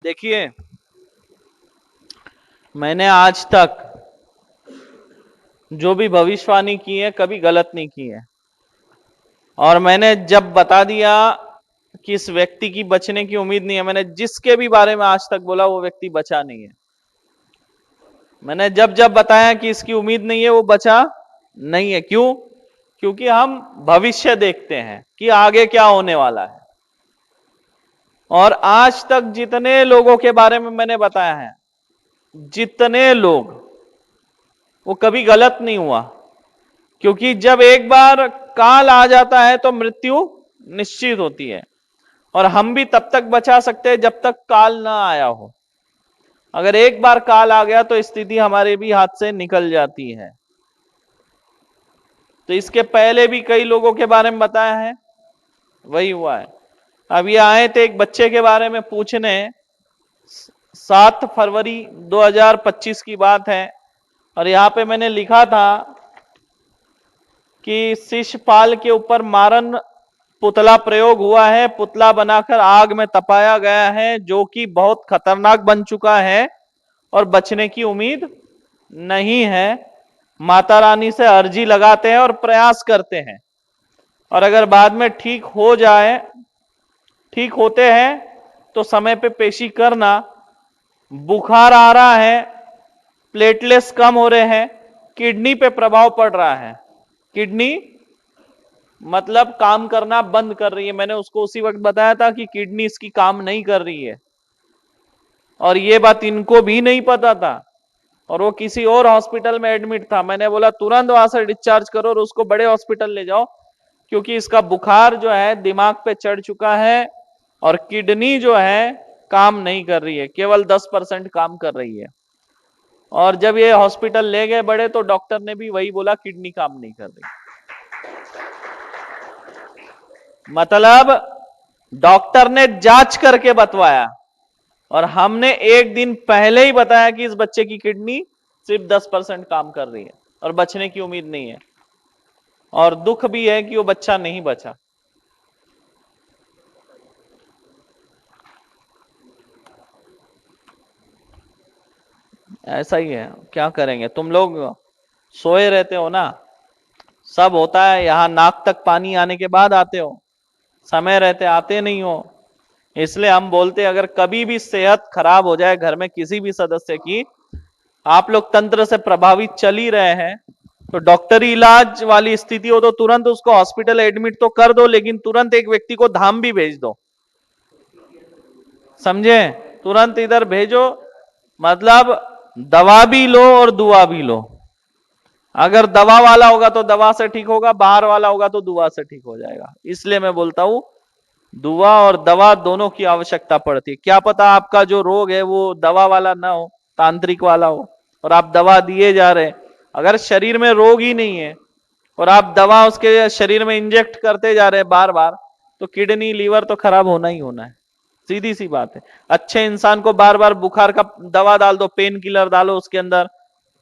देखिए, मैंने आज तक जो भी भविष्यवाणी की है कभी गलत नहीं की है। और मैंने जब बता दिया कि इस व्यक्ति की बचने की उम्मीद नहीं है, मैंने जिसके भी बारे में आज तक बोला वो व्यक्ति बचा नहीं है। मैंने जब जब बताया कि इसकी उम्मीद नहीं है, वो बचा नहीं है। क्यों? क्योंकि हम भविष्य देखते हैं कि आगे क्या होने वाला है। और आज तक जितने लोगों के बारे में मैंने बताया है, जितने लोग, वो कभी गलत नहीं हुआ। क्योंकि जब एक बार काल आ जाता है तो मृत्यु निश्चित होती है। और हम भी तब तक बचा सकते हैं जब तक काल ना आया हो। अगर एक बार काल आ गया तो स्थिति हमारे भी हाथ से निकल जाती है। तो इसके पहले भी कई लोगों के बारे में बताया है, वही हुआ है। अब ये आए थे एक बच्चे के बारे में पूछने, 7 फरवरी 2025 की बात है। और यहां पे मैंने लिखा था कि शिशुपाल के ऊपर मारन पुतला प्रयोग हुआ है, पुतला बनाकर आग में तपाया गया है, जो कि बहुत खतरनाक बन चुका है और बचने की उम्मीद नहीं है। माता रानी से अर्जी लगाते हैं और प्रयास करते हैं, और अगर बाद में ठीक हो जाए, ठीक होते हैं तो समय पे पेशी करना। बुखार आ रहा है, प्लेटलेट्स कम हो रहे हैं, किडनी पे प्रभाव पड़ रहा है। किडनी मतलब काम करना बंद कर रही है। मैंने उसको उसी वक्त बताया था कि किडनी इसकी काम नहीं कर रही है, और ये बात इनको भी नहीं पता था। और वो किसी और हॉस्पिटल में एडमिट था। मैंने बोला तुरंत वहां से डिस्चार्ज करो और उसको बड़े हॉस्पिटल ले जाओ, क्योंकि इसका बुखार जो है दिमाग पे चढ़ चुका है और किडनी जो है काम नहीं कर रही है, केवल 10% काम कर रही है। और जब ये हॉस्पिटल ले गए बड़े, तो डॉक्टर ने भी वही बोला, किडनी काम नहीं कर रही। मतलब डॉक्टर ने जांच करके बतवाया, और हमने एक दिन पहले ही बताया कि इस बच्चे की किडनी सिर्फ 10% काम कर रही है और बचने की उम्मीद नहीं है। और दुख भी है कि वो बच्चा नहीं बचा। ऐसा ही है, क्या करेंगे। तुम लोग सोए रहते हो ना, सब होता है। यहां नाक तक पानी आने के बाद आते हो, समय रहते आते नहीं हो। इसलिए हम बोलते हैं, अगर कभी भी सेहत खराब हो जाए घर में किसी भी सदस्य की, आप लोग तंत्र से प्रभावित चल ही रहे हैं, तो डॉक्टरी इलाज वाली स्थिति हो तो तुरंत उसको हॉस्पिटल एडमिट तो कर दो, लेकिन तुरंत एक व्यक्ति को धाम भी भेज दो। समझे? तुरंत इधर भेजो। मतलब दवा भी लो और दुआ भी लो। अगर दवा वाला होगा तो दवा से ठीक होगा, बाहर वाला होगा तो दुआ से ठीक हो जाएगा। इसलिए मैं बोलता हूं, दुआ और दवा दोनों की आवश्यकता पड़ती है। क्या पता आपका जो रोग है वो दवा वाला ना हो, तांत्रिक वाला हो, और आप दवा दिए जा रहे हैं। अगर शरीर में रोग ही नहीं है और आप दवा उसके शरीर में इंजेक्ट करते जा रहे हैं बार बार, तो किडनी लीवर तो खराब होना ही होना है। सीधी सी बात है। अच्छे इंसान को बार बार बुखार का दवा डाल दो, पेन किलर डालो उसके अंदर,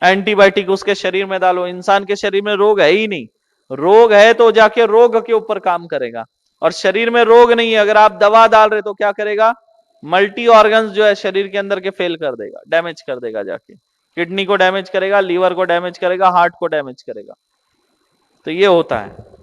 एंटीबायोटिक उसके शरीर में डालो, इंसान के शरीर में रोग है ही नहीं। रोग है तो जाके रोग के ऊपर काम करेगा, और शरीर में रोग नहीं है, अगर आप दवा डाल रहे तो क्या करेगा? मल्टी ऑर्गन्स जो है शरीर के अंदर के फेल कर देगा, डैमेज कर देगा, जाके किडनी को डैमेज करेगा, लीवर को डैमेज करेगा, हार्ट को डैमेज करेगा। तो ये होता है।